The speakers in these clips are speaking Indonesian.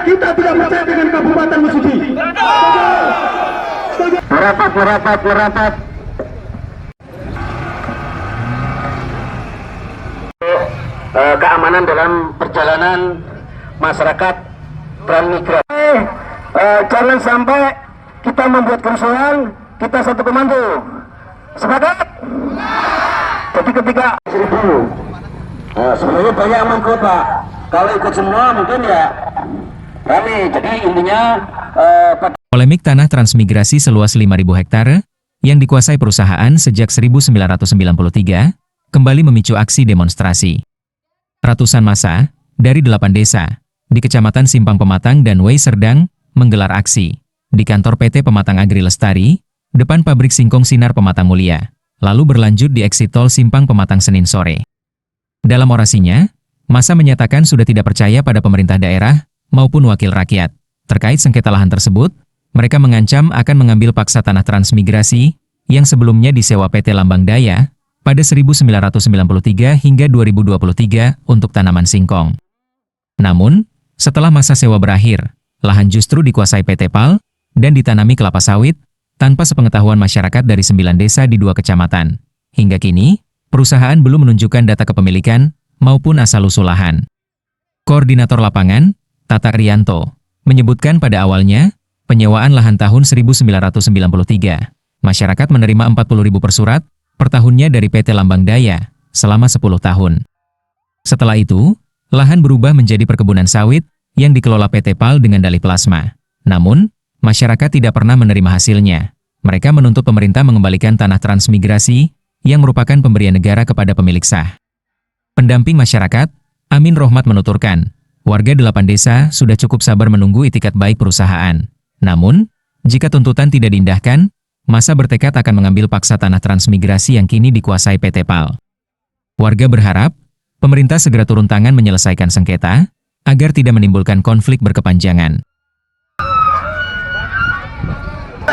kita tidak percaya dengan Kabupaten Mesuji. Merapat. Keamanan dalam perjalanan masyarakat transmigrasi. Jangan sampai kita membuat kerusuhan, kita satu komando. Sepakat? Jadi ketika 1000, sebenarnya banyak yang mengikut Pak. Kalau ikut semua mungkin ya rame. Jadi intinya Polemik tanah transmigrasi seluas 5.000 hektare yang dikuasai perusahaan sejak 1993 kembali memicu aksi demonstrasi. Ratusan massa dari 8 desa di Kecamatan Simpang Pematang dan Wei Serdang menggelar aksi di kantor PT Pematang Agri Lestari, depan pabrik singkong Sinar Pematang Mulia, lalu berlanjut di eksit tol Simpang Pematang Senin sore. Dalam orasinya, massa menyatakan sudah tidak percaya pada pemerintah daerah maupun wakil rakyat. Terkait sengketa lahan tersebut, mereka mengancam akan mengambil paksa tanah transmigrasi yang sebelumnya disewa PT Lambang Daya pada 1993 hingga 2023 untuk tanaman singkong. Namun, setelah masa sewa berakhir, lahan justru dikuasai PT PAL dan ditanami kelapa sawit tanpa sepengetahuan masyarakat dari 9 desa di 2 kecamatan. Hingga kini, perusahaan belum menunjukkan data kepemilikan maupun asal-usul lahan. Koordinator lapangan, Tata Rianto, menyebutkan pada awalnya, penyewaan lahan tahun 1993, masyarakat menerima 40.000 per surat per tahunnya dari PT Lambang Daya selama 10 tahun. Setelah itu, lahan berubah menjadi perkebunan sawit yang dikelola PT PAL dengan dalih plasma. Namun, masyarakat tidak pernah menerima hasilnya. Mereka menuntut pemerintah mengembalikan tanah transmigrasi yang merupakan pemberian negara kepada pemilik sah. Pendamping masyarakat, Amin Rohmat menuturkan, warga 8 desa sudah cukup sabar menunggu itikat baik perusahaan. Namun, jika tuntutan tidak diindahkan, massa bertekad akan mengambil paksa tanah transmigrasi yang kini dikuasai PT PAL. Warga berharap, pemerintah segera turun tangan menyelesaikan sengketa, agar tidak menimbulkan konflik berkepanjangan.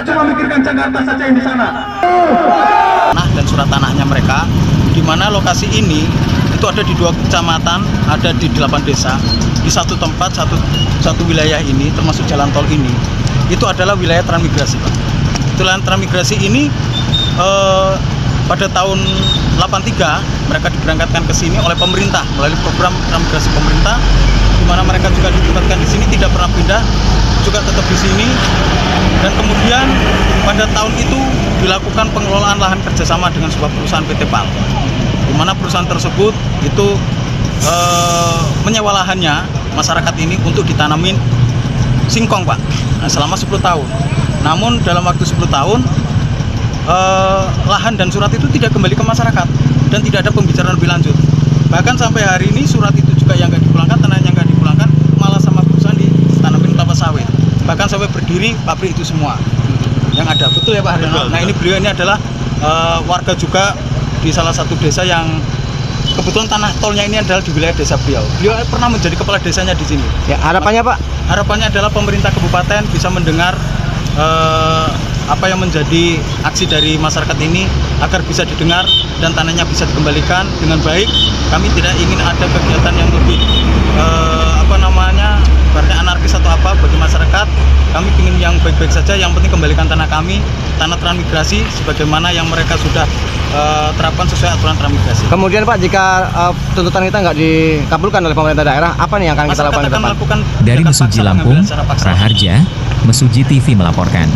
cuma mikirkan Jakarta saja yang di sana. Tanah dan surat tanahnya mereka, di mana lokasi ini itu ada di 2 kecamatan, ada di 8 desa, di satu tempat, satu wilayah ini, termasuk jalan tol ini, itu adalah wilayah transmigrasi, Pak. Wilayah transmigrasi ini pada tahun 83 mereka diberangkatkan ke sini oleh pemerintah melalui program transmigrasi pemerintah, di mana mereka juga ditempatkan di sini, tidak pernah pindah, juga tetap di sini. Dan kemudian pada tahun itu dilakukan pengelolaan lahan kerjasama dengan sebuah perusahaan PT PAL, di mana perusahaan tersebut itu menyewa lahannya masyarakat ini untuk ditanamin singkong, Pak, selama 10 tahun. Namun dalam waktu 10 tahun lahan dan surat itu tidak kembali ke masyarakat dan tidak ada pembicaraan lebih lanjut. Bahkan sampai hari ini surat itu juga yang nggak dipulangkan, tanahnya nggak dipulangkan, malah sama perusahaan ditanamin kelapa sawit. Bahkan sampai berdiri pabrik itu semua yang ada. Betul ya Pak Haryono? Nah, ini beliau ini adalah warga juga di salah satu desa yang kebetulan tanah tolnya ini adalah di wilayah desa beliau. Beliau pernah menjadi kepala desanya di sini. Ya, harapannya Pak? Harapannya adalah pemerintah kabupaten bisa mendengar apa yang menjadi aksi dari masyarakat ini agar bisa didengar dan tanahnya bisa dikembalikan dengan baik. Kami tidak ingin ada kegiatan yang lebih ibaratnya anarkis atau apa bagi masyarakat. Kami ingin yang baik-baik saja, yang penting kembalikan tanah kami, tanah transmigrasi sebagaimana yang mereka sudah terapkan sesuai aturan transmigrasi. Kemudian Pak, jika tuntutan kita nggak dikabulkan oleh pemerintah daerah, apa nih yang akan kita lakukan ke depan? Dari Mesuji Lampung, Raharja, Mesuji TV melaporkan.